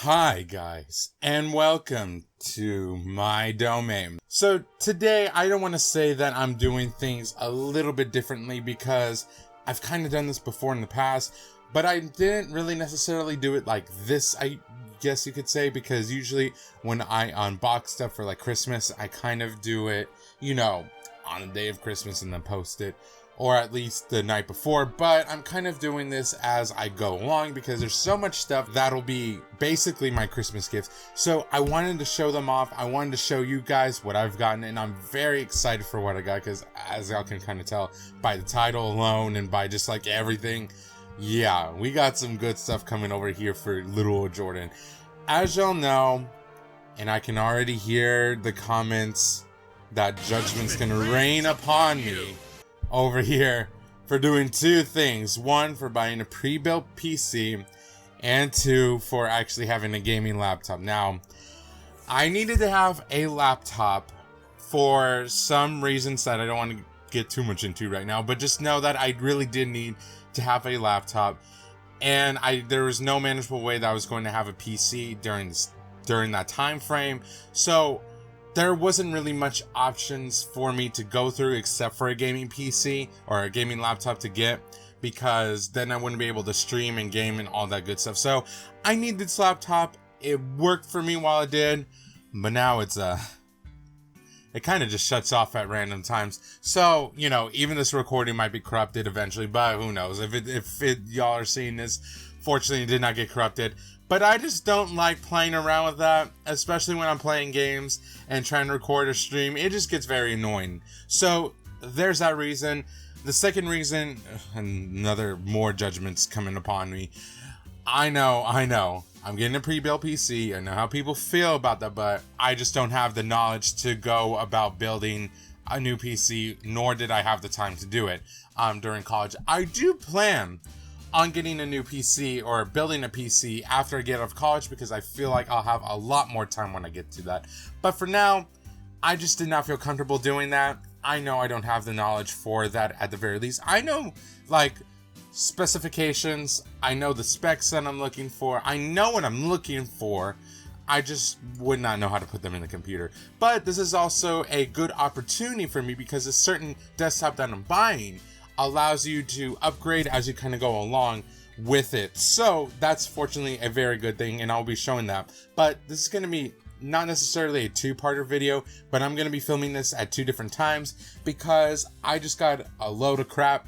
Hi guys, and welcome to my domain. So today I don't want to say that I'm doing things a little bit differently because I've kind of done this before in the past, but I didn't really necessarily do it like this, I guess you could say, because usually when I unbox stuff for like Christmas, I kind of do it, on the day of Christmas and then post it. Or at least the night before, but I'm kind of doing this as I go along because there's so much stuff that'll be basically my Christmas gifts. So I wanted to show them off. I wanted to show you guys what I've gotten, and I'm very excited for what I got because as y'all can kind of tell by the title alone and by just like everything, yeah, we got some good stuff coming over here for little old Jordan. As y'all know, and I can already hear the comments that judgment's gonna rain upon me over here for doing two things. One, for buying a pre-built PC, and two, for actually having a gaming laptop. Now, I needed to have a laptop for some reasons that I don't want to get too much into right now, but just know that I really did need to have a laptop, and there was no manageable way that I was going to have a PC during that time frame. So there wasn't really much options for me to go through except for a gaming PC or a gaming laptop to get, because then I wouldn't be able to stream and game and all that good stuff. So I need this laptop. It worked for me while it did, but now it kind of just shuts off at random times. So, even this recording might be corrupted eventually, but who knows? If y'all are seeing this, fortunately it did not get corrupted. But I just don't like playing around with that, especially when I'm playing games and trying to record or stream. It just gets very annoying. So there's that reason. The second reason, more judgments coming upon me. I know. I'm getting a pre-built PC. I know how people feel about that, but I just don't have the knowledge to go about building a new PC, nor did I have the time to do it during college. I do plan on getting a new PC or building a PC after I get out of college, because I feel like I'll have a lot more time when I get to that. But for now, I just did not feel comfortable doing that. I know I don't have the knowledge for that at the very least. I know like specifications, I know the specs that I'm looking for, I know what I'm looking for. I just would not know how to put them in the computer. But this is also a good opportunity for me because a certain desktop that I'm buying allows you to upgrade as you kind of go along with it. So that's fortunately a very good thing, and I'll be showing that. But this is going to be not necessarily a two-parter video, but I'm going to be filming this at two different times because I just got a load of crap.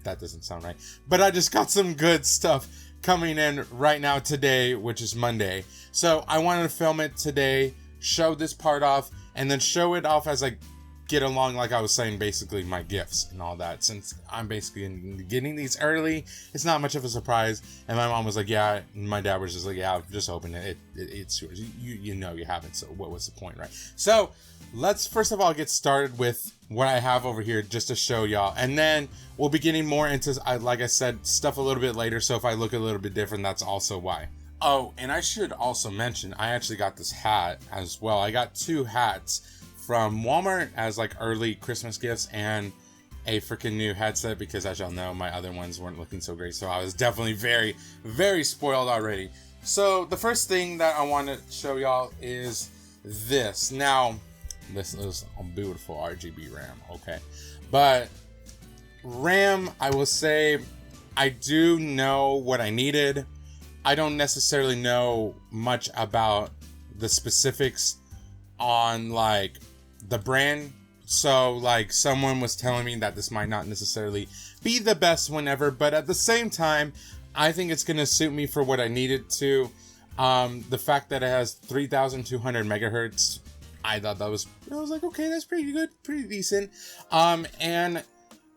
That doesn't sound right. But I just got some good stuff coming in right now today, which is Monday. So I wanted to film it today, show this part off, and then show it off as I get along, like I was saying, basically my gifts and all that. Since I'm basically getting these early, it's not much of a surprise. And my mom was like, yeah, and my dad was just like, yeah, just open it. It's yours. You know you have it, so what was the point, right? So let's first of all get started with what I have over here just to show y'all, and then we'll be getting more into, like I said, stuff a little bit later. So if I look a little bit different, that's also why. Oh, and I should also mention, I actually got this hat as well. I got two hats from Walmart as like early Christmas gifts, and a freaking new headset because, as y'all know, my other ones weren't looking so great. So I was definitely very, very spoiled already. So the first thing that I want to show y'all is this. Now, this is a beautiful RGB RAM, okay? But RAM, I will say, I do know what I needed. I don't necessarily know much about the specifics on like the brand. So like someone was telling me that this might not necessarily be the best one ever, but at the same time, I think it's going to suit me for what I need it to. The fact that it has 3,200 megahertz, I thought I was like, okay, that's pretty good, pretty decent. And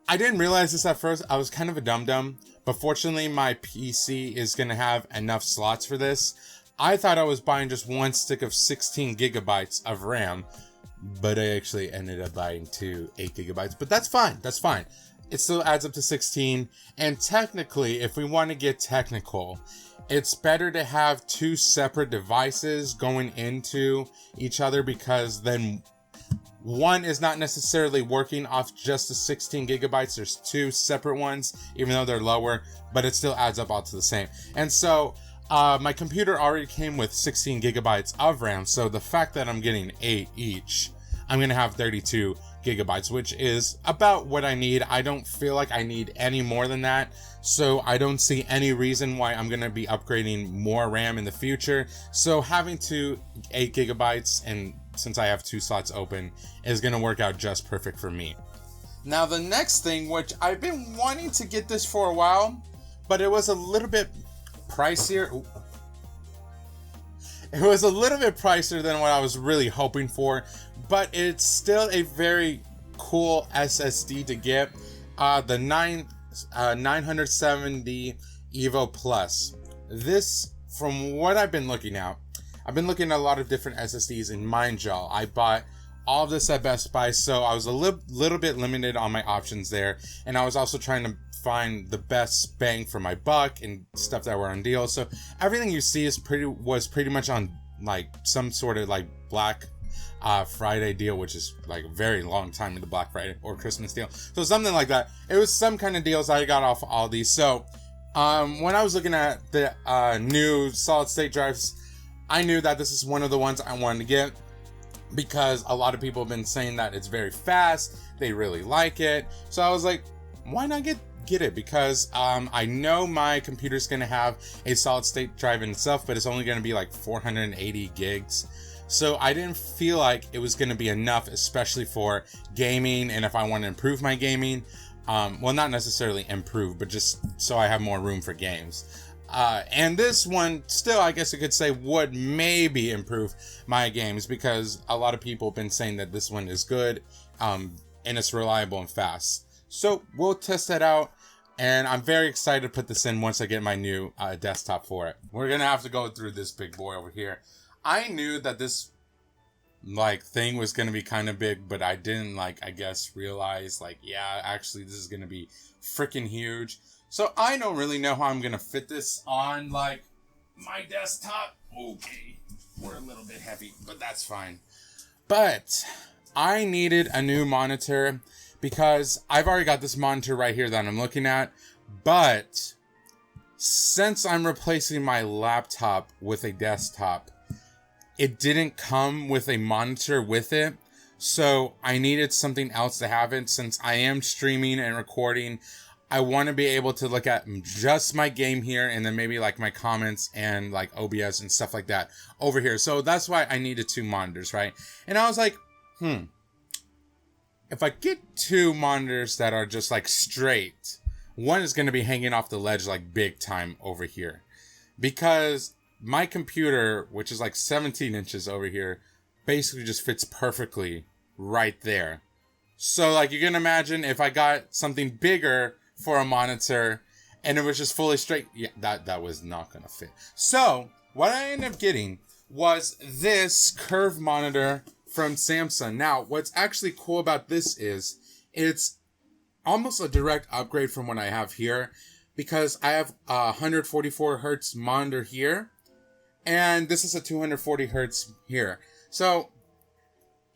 I didn't realize this at first. I was kind of a dum-dum, but fortunately my PC is going to have enough slots for this. I thought I was buying just one stick of 16 gigabytes of RAM, but I actually ended up buying 8 gigabytes, but that's fine. That's fine. It still adds up to 16. And technically, if we want to get technical, it's better to have two separate devices going into each other, because then one is not necessarily working off just the 16 gigabytes. There's two separate ones, even though they're lower, but it still adds up all to the same. And so My computer already came with 16 gigabytes of RAM, so the fact that I'm getting 8 each, I'm gonna have 32 gigabytes, which is about what I need. I don't feel like I need any more than that, so I don't see any reason why I'm gonna be upgrading more RAM in the future. So having 8 gigabytes, and since I have 2 slots open, is gonna work out just perfect for me. Now the next thing, which I've been wanting to get this for a while, but it was a little bit pricier. Ooh. It was a little bit pricier than what I was really hoping for, but it's still a very cool SSD to get. The 970 Evo Plus. This, from what I've been looking at, I've been looking at a lot of different SSDs in mind, y'all. I bought all of this at Best Buy, so I was a little bit limited on my options there, and I was also trying to find the best bang for my buck and stuff that were on deal. So everything you see was pretty much on like some sort of like Black Friday deal, which is like a very long time in the Black Friday or Christmas deal. So something like that. It was some kind of deals I got off all these. So when I was looking at the new solid state drives, I knew that this is one of the ones I wanted to get, because a lot of people have been saying that it's very fast, they really like it. So I was like, why not get it? Because I know my computer's gonna have a solid state drive in itself, but it's only gonna be like 480 gigs. So I didn't feel like it was gonna be enough, especially for gaming, and if I want to improve my gaming. Well, not necessarily improve, but just so I have more room for games. And this one still, I guess you could say, would maybe improve my games, because a lot of people have been saying that this one is good, and it's reliable and fast. So we'll test that out, and I'm very excited to put this in once I get my new desktop for it. We're gonna have to go through this big boy over here. I knew that this thing was gonna be kind of big, but I didn't I guess realize yeah, actually this is gonna be freaking huge. So I don't really know how I'm gonna fit this on my desktop. Okay, we're a little bit heavy, but that's fine. But I needed a new monitor, because I've already got this monitor right here that I'm looking at, but since I'm replacing my laptop with a desktop, it didn't come with a monitor with it, so I needed something else to have it. Since I am streaming and recording, I want to be able to look at just my game here, and then maybe my comments and OBS and stuff like that over here. So that's why I needed 2 monitors, right? And I was like, if I get 2 monitors that are just straight, one is going to be hanging off the ledge big time over here, because my computer, which is 17 inches over here, basically just fits perfectly right there. So you can imagine if I got something bigger for a monitor and it was just fully straight, yeah, that was not going to fit. So what I ended up getting was this curved monitor from Samsung. Now, what's actually cool about this is it's almost a direct upgrade from what I have here, because I have a 144 hertz monitor here, and this is a 240 hertz here. So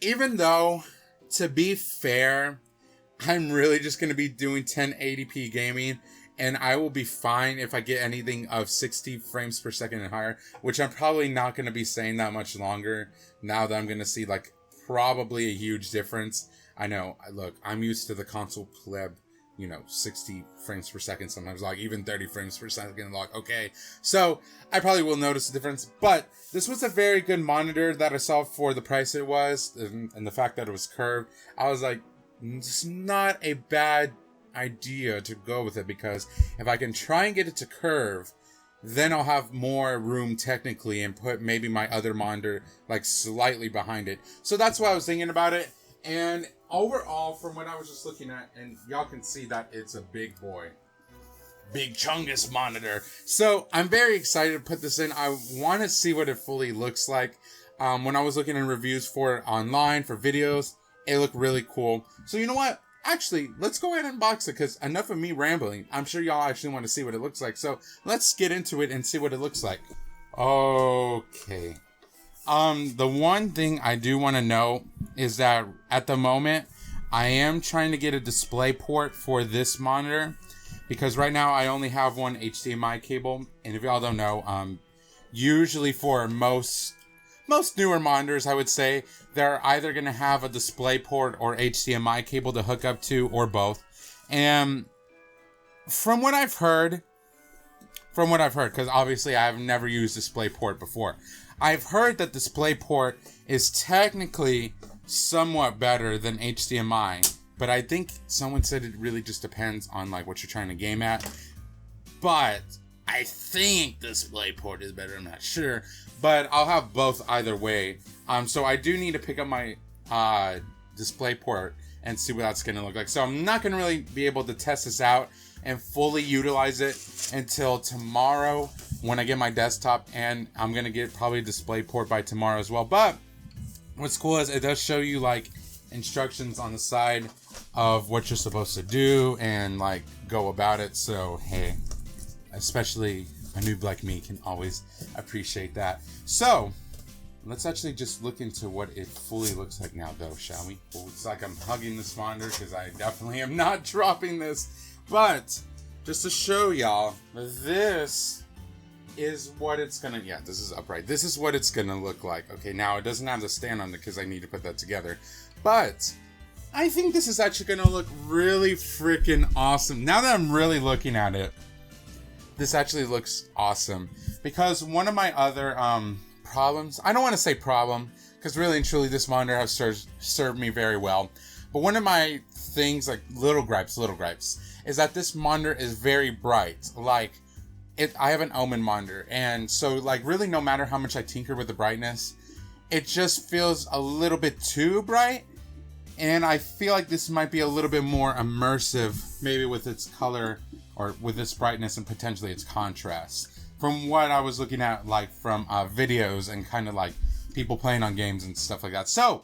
even though, to be fair, I'm really just going to be doing 1080p gaming, and I will be fine if I get anything of 60 frames per second and higher, which I'm probably not going to be saying that much longer, now that I'm going to see probably a huge difference. I know, look, I'm used to the console pleb, 60 frames per second, sometimes even 30 frames per second, okay. So I probably will notice a difference, but this was a very good monitor that I saw for the price it was, and the fact that it was curved. I was like, it's not a bad idea to go with it, because if I can try and get it to curve, then I'll have more room technically and put maybe my other monitor slightly behind it. So that's why I was thinking about it. And overall, from what I was just looking at, and y'all can see that it's a big boy, big chungus monitor. So I'm very excited to put this in. I want to see what it fully looks like. When I was looking at reviews for it online for videos, it looked really cool. So you know what? Actually, let's go ahead and unbox it, because enough of me rambling. I'm sure y'all actually want to see what it looks like. So let's get into it and see what it looks like. Okay. The one thing I do want to know is that at the moment, I am trying to get a display port for this monitor, because right now I only have one HDMI cable. And if y'all don't know, usually for most newer monitors, I would say, they're either going to have a DisplayPort or HDMI cable to hook up to, or both. And from what I've heard, because obviously I've never used DisplayPort before, I've heard that DisplayPort is technically somewhat better than HDMI, but I think someone said it really just depends on like what you're trying to game at. But I think DisplayPort is better, I'm not sure, but I'll have both either way. So I do need to pick up my DisplayPort and see what that's going to look like. So I'm not going to really be able to test this out and fully utilize it until tomorrow when I get my desktop, and I'm going to get probably a DisplayPort by tomorrow as well. But what's cool is it does show you like instructions on the side of what you're supposed to do and like go about it. So hey, especially a noob like me can always appreciate that. So let's actually just look into what it fully looks like now though, shall we? Well, it's like I'm hugging this monitor because I definitely am not dropping this. But just to show y'all, this is what it's gonna, yeah, this is upright. This is what it's gonna look like. Okay, now it doesn't have the stand on it because I need to put that together. But I think this is actually gonna look really freaking awesome. Now that I'm really looking at it, this actually looks awesome. Because one of my other problems, I don't want to say problem, because really and truly this monitor has served me very well. But one of my things, like little gripes, is that this monitor is very bright. Like, I have an Omen monitor, and so like really no matter how much I tinker with the brightness, it just feels a little bit too bright. And I feel like this might be a little bit more immersive, maybe with its color or with its brightness and potentially its contrast. From what I was looking at, like from videos and kind of like people playing on games and stuff like that. So,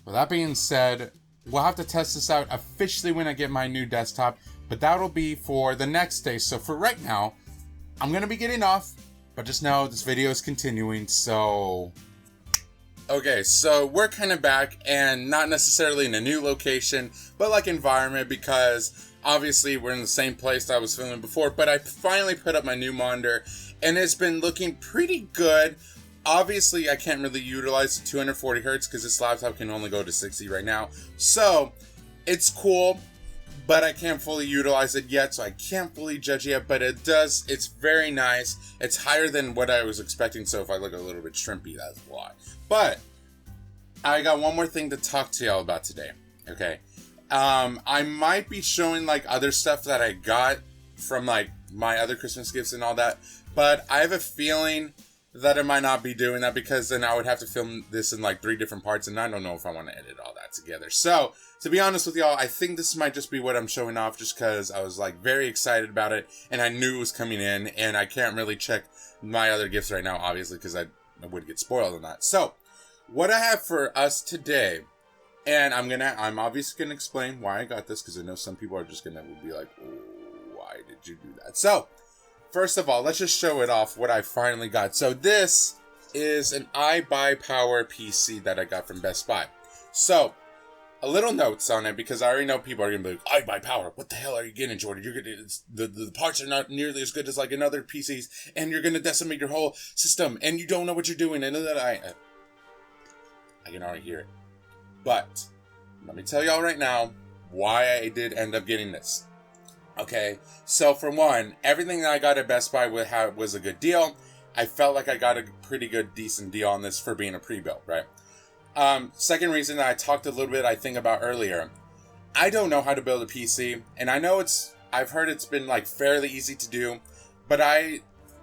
with that being said, we'll have to test this out officially when I get my new desktop, but that'll be for the next day. So for right now, I'm going to be getting off, but just know this video is continuing, so... Okay, so we're kind of back, and not necessarily in a new location, but like environment, because obviously we're in the same place that I was filming before, but I finally put up my new monitor, and it's been looking pretty good. Obviously, I can't really utilize the 240 hertz because this laptop can only go to 60 right now, so it's cool, but I can't fully utilize it yet, so I can't fully judge yet, but it's very nice. It's higher than what I was expecting, so if I look a little bit shrimpy, that's why. But I got one more thing to talk to y'all about today, okay? I might be showing like other stuff that I got from like my other Christmas gifts and all that, but I have a feeling that I might not be doing that because then I would have to film this in like 3 different parts, and I don't know if I want to edit all that together. So, to be honest with y'all, I think this might just be what I'm showing off just because I was like very excited about it and I knew it was coming in, and I can't really check my other gifts right now, obviously, because I would get spoiled on that. So, what I have for us today, and I'm obviously gonna explain why I got this because I know some people are just gonna be like, oh, why did you do that? So, first of all, let's just show it off what I finally got. So this is an iBUYPOWER PC that I got from Best Buy. So, a little notes on it because I already know people are gonna be like, iBUYPOWER, what the hell are you getting, Jordan? You're gonna the parts are not nearly as good as like another PCs, and you're gonna decimate your whole system, and you don't know what you're doing. And that I can already hear it. But let me tell y'all right now why I did end up getting this. Okay, so for one, everything that I got at Best Buy was a good deal. I felt like I got a pretty good, decent deal on this for being a pre-built, right? Second reason that I talked a little bit, I think, about earlier. I don't know how to build a PC, and I know I've heard it's been like fairly easy to do, but I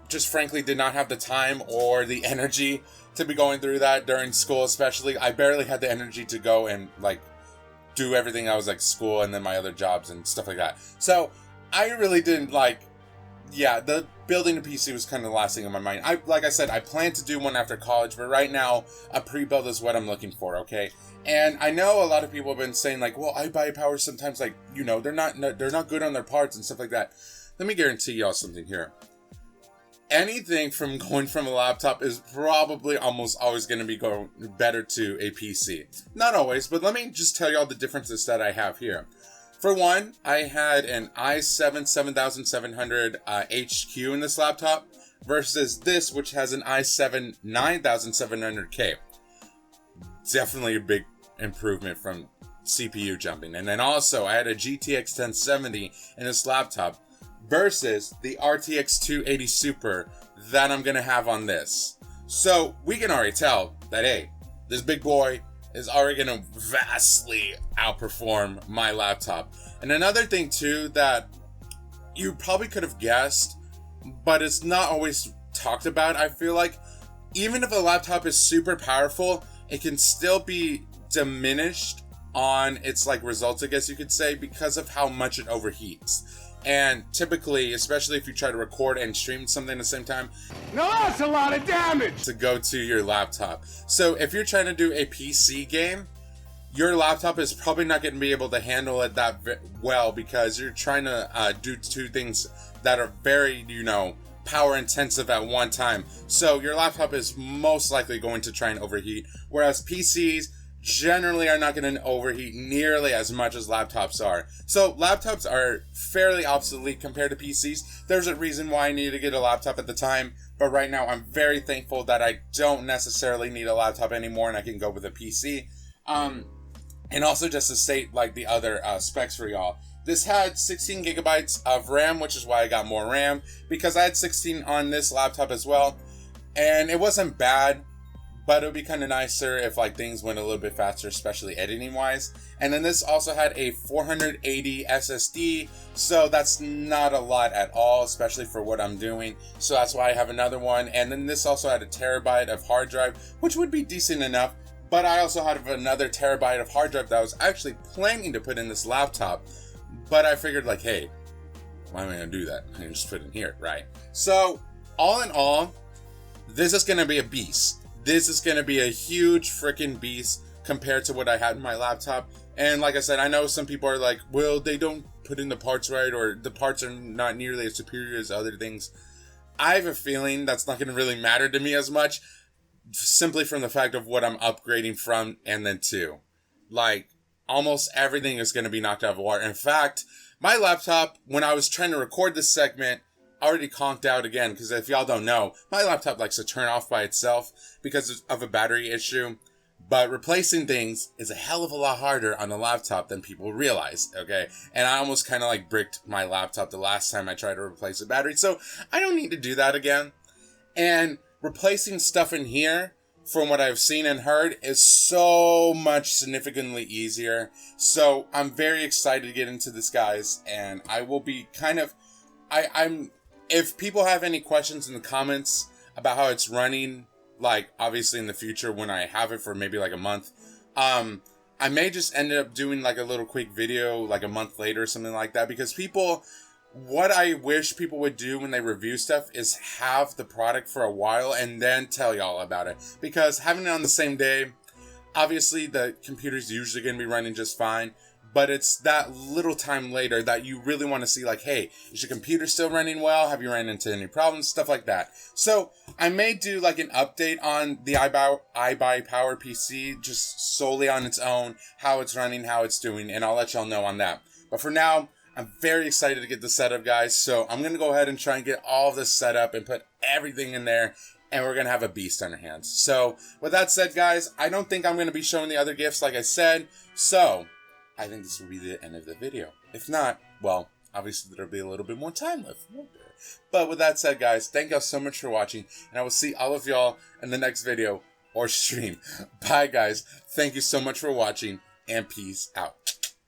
just frankly did not have the time or the energy to be going through that during school, especially. I barely had the energy to go and like do everything. I was like school and then my other jobs and stuff like that. So I really didn't the building a PC was kind of the last thing on my mind. Like I said, I plan to do one after college, but right now a pre-build is what I'm looking for, okay? And I know a lot of people have been saying like, well, iBUYPOWER sometimes like, you know, they're not good on their parts and stuff like that. Let me guarantee y'all something here. Anything from going from a laptop is probably almost always going to be going better to a PC. Not always, but let me just tell y'all the differences that I have here. For one, I had an i7 7700 HQ in this laptop. versus this, which has an i7 9700K. Definitely a big improvement from CPU jumping. And then also I had a GTX 1070 in this laptop versus the RTX 280 Super that I'm gonna have on this. So we can already tell that, hey, this big boy is already gonna vastly outperform my laptop. And another thing too that you probably could have guessed, but it's not always talked about, I feel like, even if a laptop is super powerful, it can still be diminished on its like results, I guess you could say, because of how much it overheats. And typically, especially if you try to record and stream something at the same time, now that's a lot of damage to go to your laptop. So if you're trying to do a PC game, your laptop is probably not going to be able to handle it that well, because you're trying to do two things that are very, power intensive at one time. So your laptop is most likely going to try and overheat, whereas PCs generally are not going to overheat nearly as much as laptops are. So laptops are fairly obsolete compared to PCs. There's a reason why I needed to get a laptop at the time, but right now I'm very thankful that I don't necessarily need a laptop anymore and I can go with a PC. And also just to state like the other specs for y'all. This had 16 gigabytes of RAM, which is why I got more RAM, because I had 16 on this laptop as well. And it wasn't bad, but it would be kind of nicer if like things went a little bit faster, especially editing wise. And then this also had a 480 SSD, so that's not a lot at all, especially for what I'm doing. So that's why I have another one. And then this also had a terabyte of hard drive, which would be decent enough. But I also had another terabyte of hard drive that I was actually planning to put in this laptop. But I figured like, hey, why am I going to do that? I can just put it in here, right? So all in all, this is going to be a beast. This is going to be a huge freaking beast compared to what I had in my laptop. And like I said, I know some people are like, well, they don't put in the parts right, or the parts are not nearly as superior as other things. I have a feeling that's not going to really matter to me as much, simply from the fact of what I'm upgrading from and then to. Like, almost everything is going to be knocked out of the water. In fact, my laptop, when I was trying to record this segment, already conked out again, because if y'all don't know, my laptop likes to turn off by itself because of a battery issue. But replacing things is a hell of a lot harder on a laptop than people realize, okay? And I almost kind of like bricked my laptop the last time I tried to replace a battery, so I don't need to do that again. And replacing stuff in here, from what I've seen and heard, is so much significantly easier. So I'm very excited to get into this, guys, and I will be kind of... If people have any questions in the comments about how it's running, like, obviously in the future when I have it for maybe like a month, I may just end up doing like a little quick video like a month later or something like that, because what I wish people would do when they review stuff is have the product for a while and then tell y'all about it. Because having it on the same day, obviously the computer's usually going to be running just fine, but it's that little time later that you really want to see like, hey, is your computer still running well? Have you ran into any problems? Stuff like that. So I may do like an update on the iBUYPOWER PC just solely on its own, how it's running, how it's doing, and I'll let y'all know on that. But for now, I'm very excited to get this set up, guys. So I'm going to go ahead and try and get all of this set up and put everything in there, and we're going to have a beast on our hands. So with that said, guys, I don't think I'm going to be showing the other gifts like I said. So I think this will be the end of the video. If not, well, obviously there'll be a little bit more time left, won't there? But with that said, guys, thank y'all so much for watching, and I will see all of y'all in the next video or stream. Bye, guys. Thank you so much for watching, and peace out.